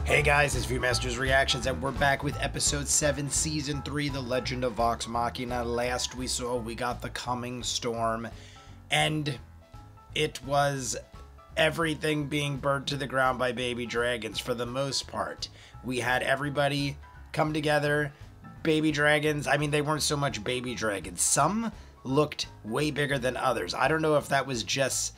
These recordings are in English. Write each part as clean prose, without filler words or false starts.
Hey guys, it's Viewmasters Reactions, and we're back with episode 7, season 3, The Legend of Vox Machina. Last we got the coming storm, and it was everything being burnt to the ground by baby dragons for the most part. We had everybody come together, baby dragons. I mean, they weren't so much baby dragons. Some looked way bigger than others. I don't know if that was just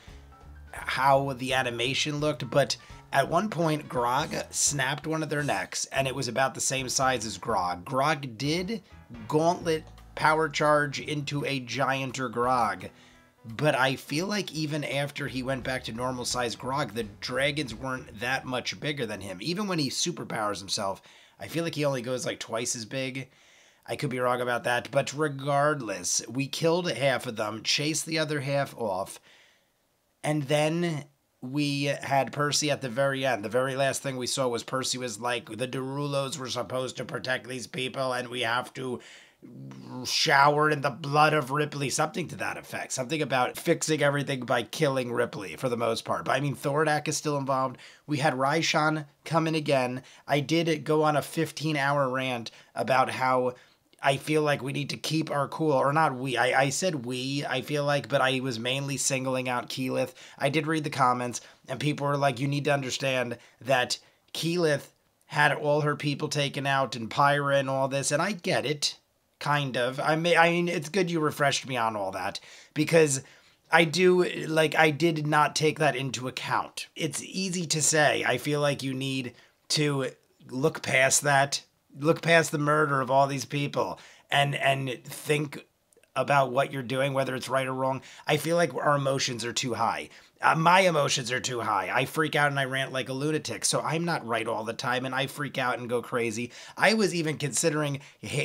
how the animation looked, but at one point, Grog snapped one of their necks, and it was about the same size as Grog. Grog did gauntlet power charge into a gianter Grog, but I feel like even after he went back to normal size Grog, the dragons weren't that much bigger than him. Even when he superpowers himself, I feel like he only goes like twice as big. I could be wrong about that, but regardless, we killed half of them, chased the other half off, and then we had Percy at the very end. The very last thing we saw was Percy was like, the Derulos were supposed to protect these people, and we have to shower in the blood of Ripley. Something to that effect. Something about fixing everything by killing Ripley, for the most part. But I mean, Thordak is still involved. We had Raishan come in again. I did go on a 15-hour rant about how I feel like we need to keep our cool, or not we, I said we, I feel like, but I was mainly singling out Keyleth. I did read the comments, and people were like, you need to understand that Keyleth had all her people taken out, and Pyra and all this, and I get it, kind of. I mean, it's good you refreshed me on all that, because I did not take that into account. It's easy to say. I feel like you need to look past that, look past the murder of all these people, and think about what you're doing, whether it's right or wrong. I feel like our emotions are too high. My emotions are too high. I freak out and I rant like a lunatic, so I'm not right all the time, and I freak out and go crazy. I was even considering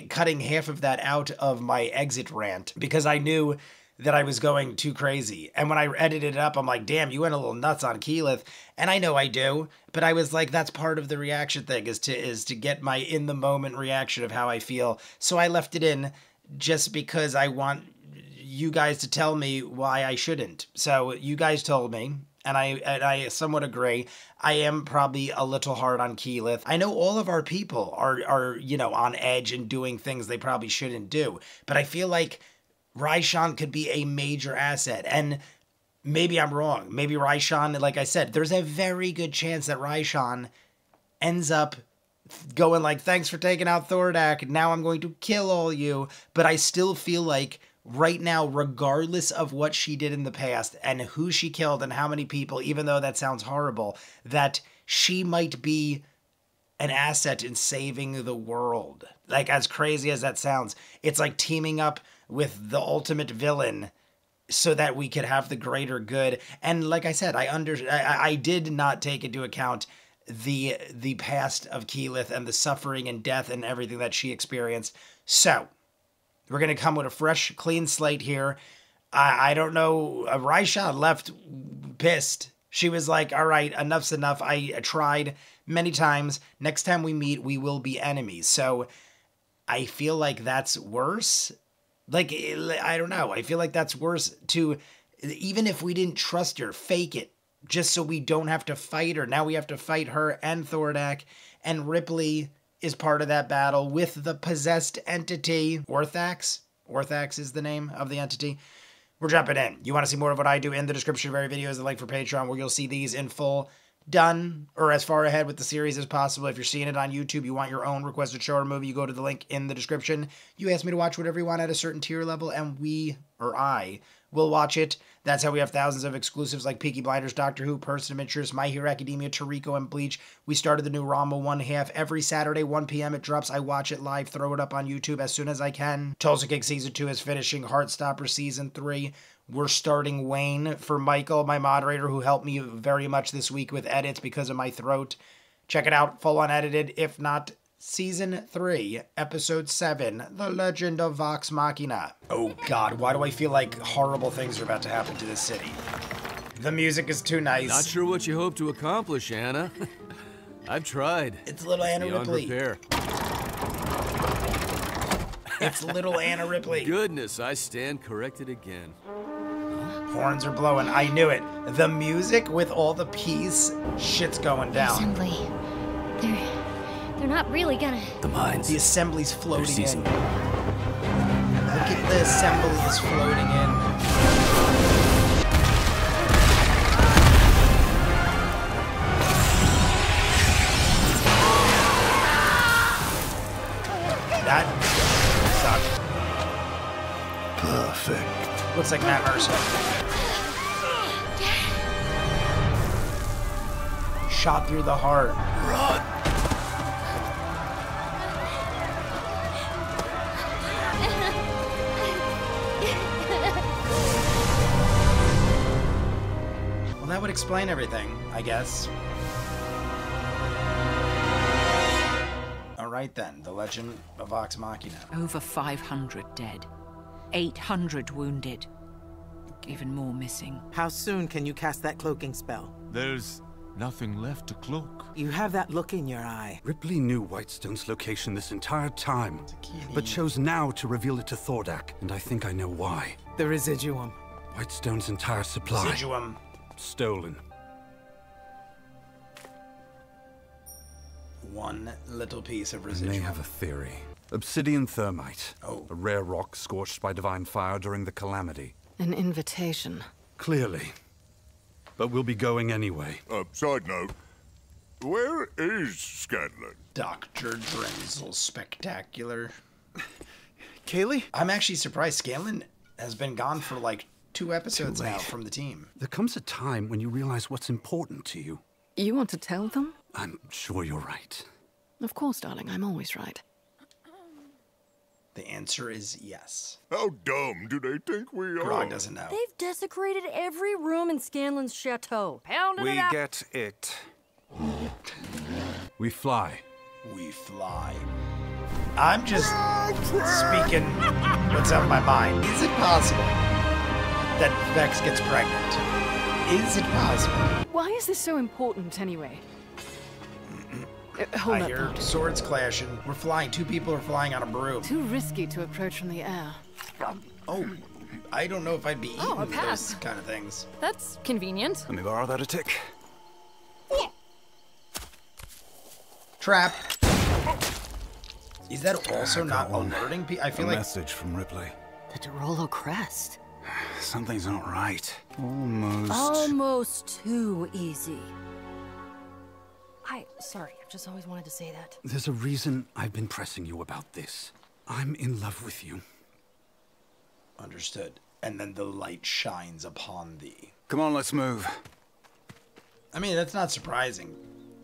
cutting half of that out of my exit rant, because I knew that I was going too crazy. And when I edited it up, I'm like, damn, you went a little nuts on Keyleth. And I know I do, but I was like, that's part of the reaction thing, is to get my in-the-moment reaction of how I feel. So I left it in just because I want you guys to tell me why I shouldn't. So you guys told me, and I somewhat agree. I am probably a little hard on Keyleth. I know all of our people are you know, on edge and doing things they probably shouldn't do, but I feel like Raishan could be a major asset, and maybe I'm wrong. Maybe Raishan, like I said, there's a very good chance that Raishan ends up going like, thanks for taking out Thordak, now I'm going to kill all you. But I still feel like right now, regardless of what she did in the past and who she killed and how many people, even though that sounds horrible, that she might be an asset in saving the world. Like, as crazy as that sounds, it's like teaming up with the ultimate villain so that we could have the greater good. And like I said, I did not take into account the past of Keyleth and the suffering and death and everything that she experienced. So we're going to come with a fresh, clean slate here. I don't know. Raishan left pissed. She was like, all right, enough's enough. I tried many times. Next time we meet, we will be enemies. So I feel like that's worse. Like, I don't know. I feel like that's worse to, even if we didn't trust her, fake it, just so we don't have to fight her. Now we have to fight her and Thordak, and Ripley is part of that battle with the possessed entity. Orthax? Orthax is the name of the entity. We're jumping in. You want to see more of what I do? In the description of every video is the link for Patreon, where you'll see these in full, done, or as far ahead with the series as possible. If you're seeing it on YouTube, you want your own requested show or movie, you go to the link in the description. You ask me to watch whatever you want at a certain tier level, and I will watch it. That's how we have thousands of exclusives like Peaky Blinders, Doctor Who, Person of Interest, My Hero Academia, Toriko, and Bleach. We started the new Rama 1/2 every Saturday, 1 p.m. it drops. I watch it live, throw it up on YouTube as soon as I can. Tulsa King Season 2 is finishing. Heartstopper Season 3. We're starting Wayne for Michael, my moderator, who helped me very much this week with edits because of my throat. Check it out, full unedited. If not, Season 3, Episode 7, The Legend of Vox Machina. Oh God, why do I feel like horrible things are about to happen to this city? The music is too nice. Not sure what you hope to accomplish, Anna. I've tried. It's little Anna Ripley. Repair. It's little Anna Ripley. Goodness, I stand corrected again. Horns are blowing. I knew it. The music with all the peace, shit's going down. Assembly. They're not really gonna... The mines. The assembly's floating in. seizing. Look at the assemblies floating in. That sucked. Perfect. Looks like Matt Mercer. Shot through the heart. Run. Well, that would explain everything, I guess. All right then, the legend of Vox Machina. Over 500 dead. 800 wounded. Even more missing. How soon can you cast that cloaking spell? There's nothing left to cloak. You have that look in your eye. Ripley knew Whitestone's location this entire time, but chose now to reveal it to Thordak, and I think I know why. The residuum. Whitestone's entire supply. Residuum. Stolen. One little piece of I residuum. may have a theory. Obsidian thermite. Oh. A rare rock scorched by divine fire during the Calamity. An invitation. Clearly. But we'll be going anyway. Side note, where is Scanlan? Dr. Drenzel Spectacular. Kaylee? I'm actually surprised Scanlan has been gone for like 2 episodes now from the team. There comes a time when you realize what's important to you. You want to tell them? I'm sure you're right. Of course, darling, I'm always right. The answer is yes. How dumb do they think we are? Grog doesn't know. They've desecrated every room in Scanlan's chateau. Pounding it out. get it. We fly. We fly. I'm just speaking what's on my mind. Is it possible that Vex gets pregnant? Is it possible? Why is this so important, anyway? Hold I that hear thought. swords clashing. We're flying. 2 people are flying on a broom. Too risky to approach from the air. Oh, I don't know if I'd be eating a pass. those kind of things. That's convenient. Let me borrow that a tick. Trap. Is that also not one. alerting people? I feel A like message from Ripley. The Dorolo crest. Something's not right. Almost. Almost too easy. Sorry, I've just always wanted to say that. There's a reason I've been pressing you about this. I'm in love with you. understood. And then the light shines upon thee. Come on, let's move. I mean, that's not surprising.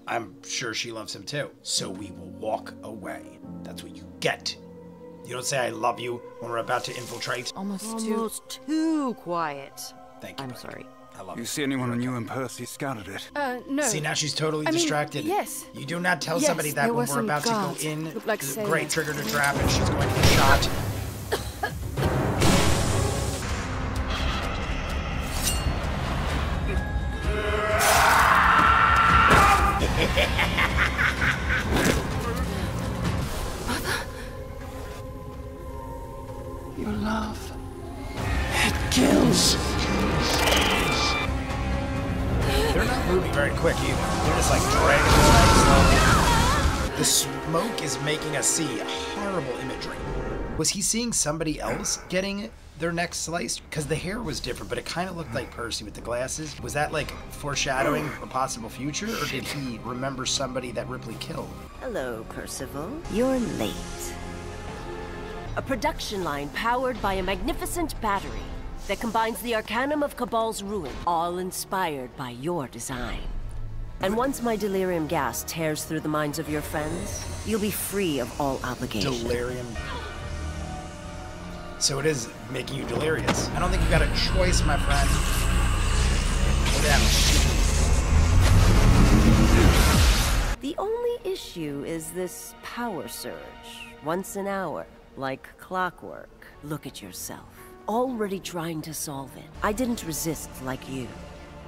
I'm sure she loves him too. So we will walk away. That's what you get. You don't say I love you when we're about to infiltrate. Almost too quiet. Thank you. I'm buddy. sorry. I love You it. see anyone new in Percy scouted it? No. See, now she's totally I mean, distracted. yes. You do not tell Yes, somebody that there when were we're some about guards. to go in. Looked like Great, sailors. triggered a trap and she's going to get shot. Your love. It kills. They're not moving very quick either. They're just like dragging this thing slowly. The smoke is making us see horrible imagery. Was he seeing somebody else getting their neck sliced? Because the hair was different, but it kind of looked like Percy with the glasses. Was that like foreshadowing a possible future, or did he remember somebody that Ripley killed? Hello, Percival. You're late. A production line powered by a magnificent battery that combines the arcanum of Cabal's ruin, all inspired by your design. And once my delirium gas tears through the minds of your friends, you'll be free of all obligation. Delirium. So it is making you delirious. I don't think you got a choice, my friend. Whatever. The only issue is this power surge. Once an hour, like clockwork. Look at yourself. Already trying to solve it. I didn't resist like you.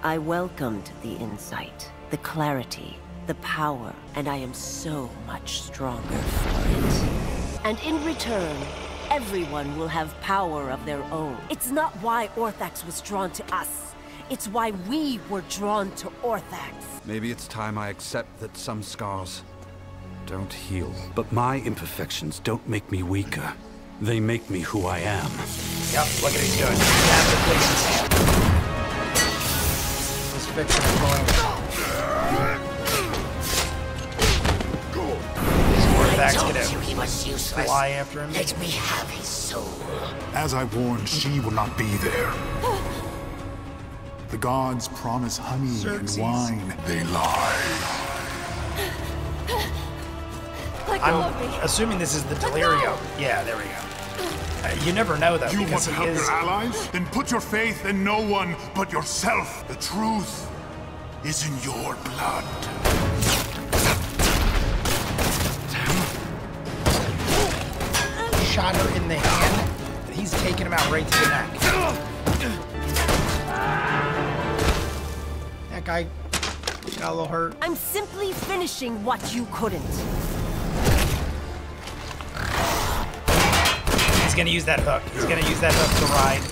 I welcomed the insight, the clarity, the power, and I am so much stronger for it. And in return, everyone will have power of their own. It's not why Orthax was drawn to us. It's why we were drawn to Orthax. Maybe it's time I accept that some scars don't heal. But my imperfections don't make me weaker. They make me who I am. Yep, look at he's doing. Absolutely insane. This fiction is going. These artifacts gonna fly after him. Let me have his soul. As I warned, she will not be there. The gods promise honey and wine. They lie. I'm assuming this is the Delirium. Yeah, there we go. You never know, though, You want because to he help is... your allies? Then put your faith in no one but yourself. The truth is in your blood. Shot her in the hand. He's taking him out right to the neck. That guy got a little hurt. I'm simply finishing what you couldn't. He's gonna use that hook. He's gonna use that hook to ride.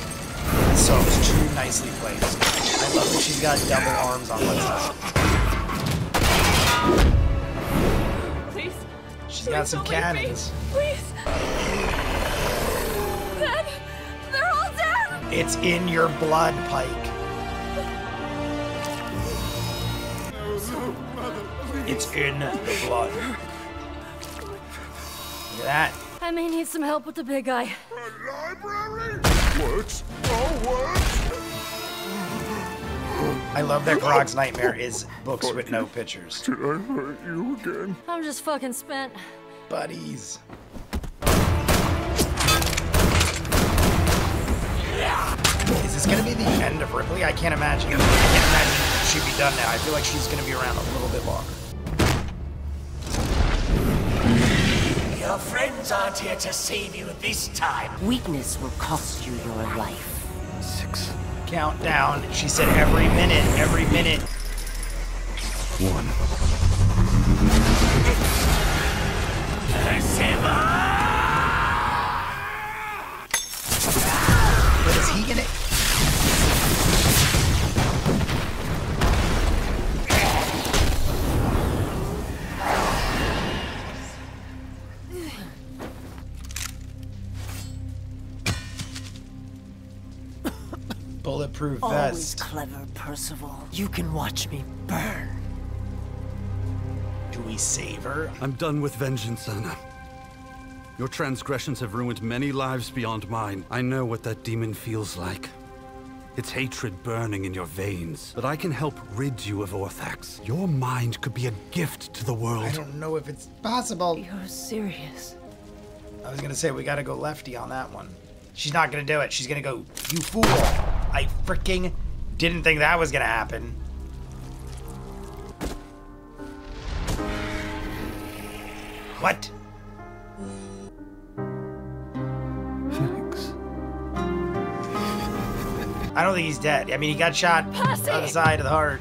So it's too nicely placed. I love that she's got double arms on one side. Please. She's got some cannons. Please. Dead. They're all dead. It's in your blood, Pike. It's in the blood. Look at that. I may need some help with the big guy. A library? Works. Oh, works. I love that Grog's nightmare is books with no pictures. Did I hurt you again? I'm just fucking spent. Buddies. Is this gonna be the end of Ripley? I can't imagine. I can't imagine she'd be done now. I feel like she's gonna be around a little bit longer. Your friends aren't here to save you this time. Weakness will cost you your life. 6. Countdown. She said every minute, every minute. 1. But is he gonna... Bulletproof Always vest. clever, Percival. You can watch me burn. Do we save her? I'm done with vengeance, Anna. Your transgressions have ruined many lives beyond mine. I know what that demon feels like. It's hatred burning in your veins. But I can help rid you of Orthax. Your mind could be a gift to the world. I don't know if it's possible. You're serious. I was gonna say we gotta go lefty on that one. She's not gonna do it. She's gonna go, you fool. I freaking didn't think that was gonna happen. What? Thanks. I don't think he's dead. I mean, he got shot on the side of the heart.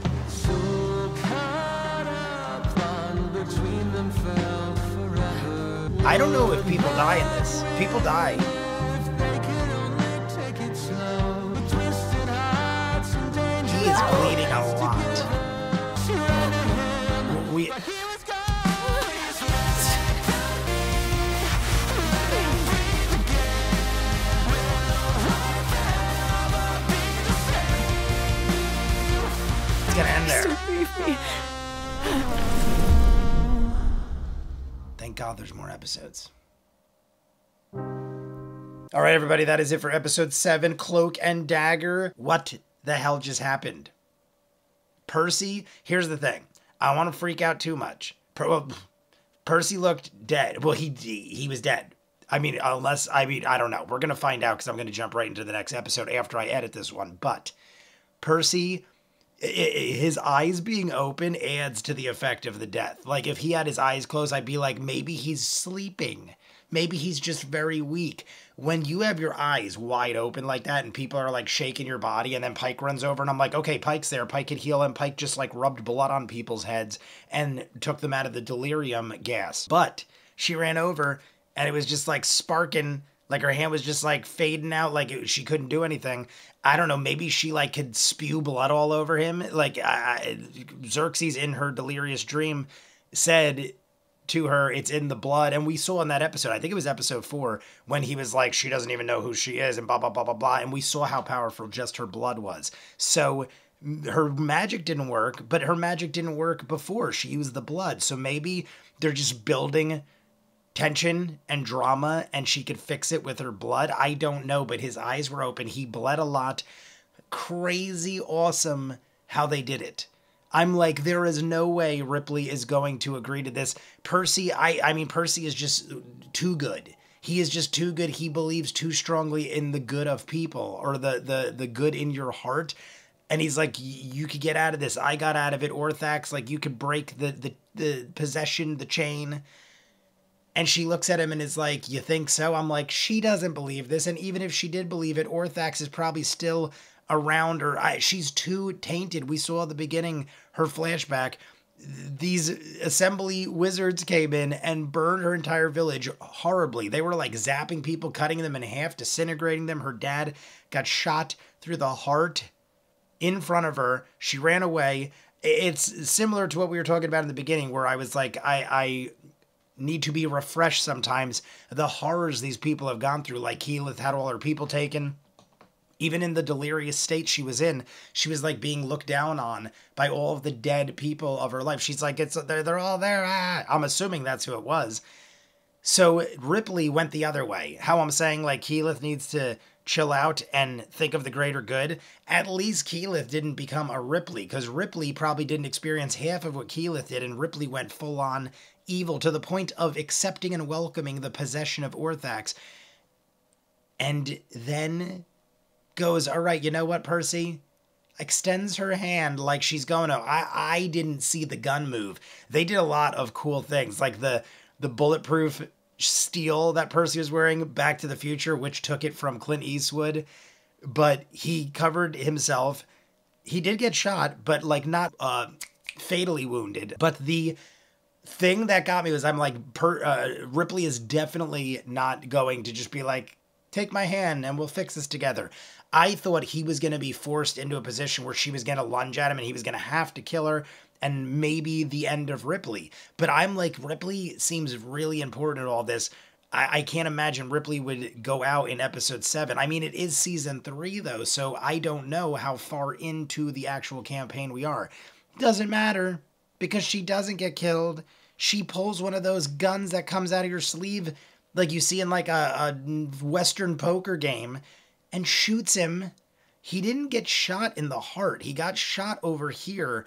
I don't know if people die in this. People die. He is bleeding a lot. It's gonna end there. Thank God there's more episodes. All right, everybody, that is it for episode 7, Cloak and Dagger. What the hell just happened? Percy, here's the thing. I don't want to freak out too much. Percy looked dead. Well, he was dead. I mean, I don't know. We're going to find out because I'm going to jump right into the next episode after I edit this one. But Percy, his eyes being open adds to the effect of the death. Like, if he had his eyes closed, I'd be like, maybe he's sleeping. Maybe he's just very weak. When you have your eyes wide open like that and people are like shaking your body and then Pike runs over and I'm like, okay, Pike's there. Pike could heal him. Pike just like rubbed blood on people's heads and took them out of the delirium gas. But she ran over and it was just like sparking, like her hand was just like fading out, like she couldn't do anything. I don't know, maybe she like could spew blood all over him. Like Xerxes in her delirious dream said to her. It's in the blood. And we saw in that episode, I think it was episode 4, when he was like, she doesn't even know who she is and blah, blah, blah, blah, blah. And we saw how powerful just her blood was. So her magic didn't work, but her magic didn't work before she used the blood. So maybe they're just building tension and drama and she could fix it with her blood. I don't know, but his eyes were open. He bled a lot. Crazy awesome how they did it. I'm like, there is no way Ripley is going to agree to this. Percy, I mean, Percy is just too good. He is just too good. He believes too strongly in the good of people, or the good in your heart. And he's like, you could get out of this. I got out of it. Orthax, like, you could break the possession, the chain. And she looks at him and is like, you think so? I'm like, she doesn't believe this. And even if she did believe it, Orthax is probably still around her. She's too tainted. We saw at the beginning, her flashback, these assembly wizards came in and burned her entire village horribly. They were like zapping people, cutting them in half, disintegrating them. Her dad got shot through the heart in front of her. She ran away. It's similar to what we were talking about in the beginning, where I was like, I need to be refreshed sometimes. The horrors these people have gone through, like Keyleth had all her people taken. Even in the delirious state she was in, she was like being looked down on by all of the dead people of her life. She's like, they're all there. Ah. I'm assuming that's who it was. So Ripley went the other way. How I'm saying, like, Keyleth needs to chill out and think of the greater good. At least Keyleth didn't become a Ripley, because Ripley probably didn't experience half of what Keyleth did, and Ripley went full on evil to the point of accepting and welcoming the possession of Orthax. And then goes, all right, you know what, Percy? Extends her hand like she's going to. I didn't see the gun move. They did a lot of cool things, like the bulletproof steel that Percy was wearing, Back to the Future, which took it from Clint Eastwood, but he covered himself. He did get shot, but like not fatally wounded. But the thing that got me was, I'm like, Ripley is definitely not going to just be like, take my hand and we'll fix this together. I thought he was going to be forced into a position where she was going to lunge at him and he was going to have to kill her, and maybe the end of Ripley. But I'm like, Ripley seems really important in all this. I can't imagine Ripley would go out in episode 7. I mean, it is season 3 though, so I don't know how far into the actual campaign we are. Doesn't matter, because she doesn't get killed. She pulls one of those guns that comes out of your sleeve, like you see in like a Western poker game, and shoots him. He didn't get shot in the heart. He got shot over here,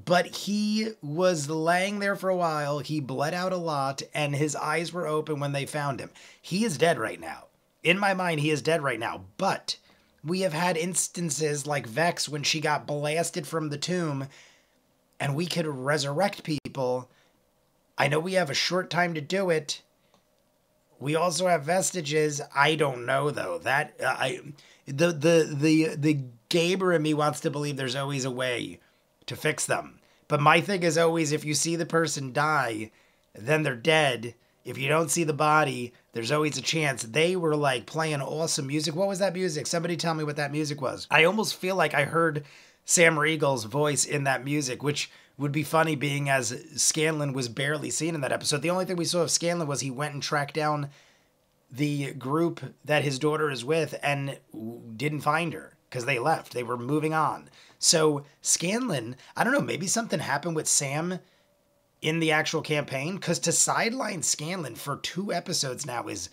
but he was laying there for a while. He bled out a lot, and his eyes were open when they found him. He is dead right now. In my mind, he is dead right now, but we have had instances like Vex when she got blasted from the tomb, and we could resurrect people. I know we have a short time to do it. We also have vestiges. I don't know though. That the gamer in me wants to believe there's always a way to fix them. But my thing is always, if you see the person die, then they're dead. If you don't see the body, there's always a chance. They were like playing awesome music. What was that music? Somebody tell me what that music was. I almost feel like I heard Sam Riegel's voice in that music, which would be funny, being as Scanlan was barely seen in that episode. The only thing we saw of Scanlan was he went and tracked down the group that his daughter is with and didn't find her because they left. They were moving on. So Scanlan, I don't know, maybe something happened with Sam in the actual campaign, because to sideline Scanlan for 2 episodes now is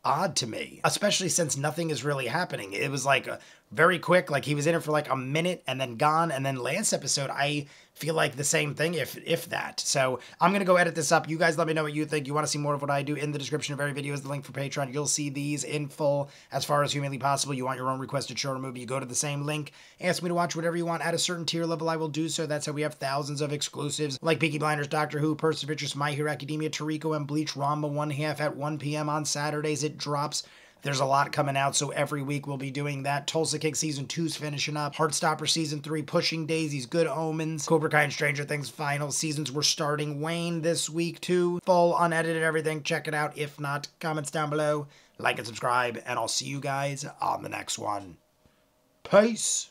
odd to me, especially since nothing is really happening. It was like very quick, like he was in it for like a minute and then gone, and then last episode I feel like the same thing, if that. So I'm gonna go edit this up. You guys let me know what you think. You want to see more of what I do? In the description of every video is the link for Patreon. You'll see these in full as far as humanly possible. You want your own requested show or movie, you go to the same link, ask me to watch whatever you want at a certain tier level, I will do so. That's how we have thousands of exclusives like Peaky Blinders, Doctor Who, Perseverance, My Hero Academia, Toriko, and Bleach, Ranma 1/2 at 1 p.m. on Saturdays. It drops. There's a lot coming out, so every week we'll be doing that. Tulsa King Season 2's finishing up. Heartstopper Season 3, Pushing Daisies, Good Omens, Cobra Kai and Stranger Things final seasons. We're starting Wayne this week too. Full, unedited everything. Check it out. If not, comments down below. Like and subscribe, and I'll see you guys on the next one. Peace!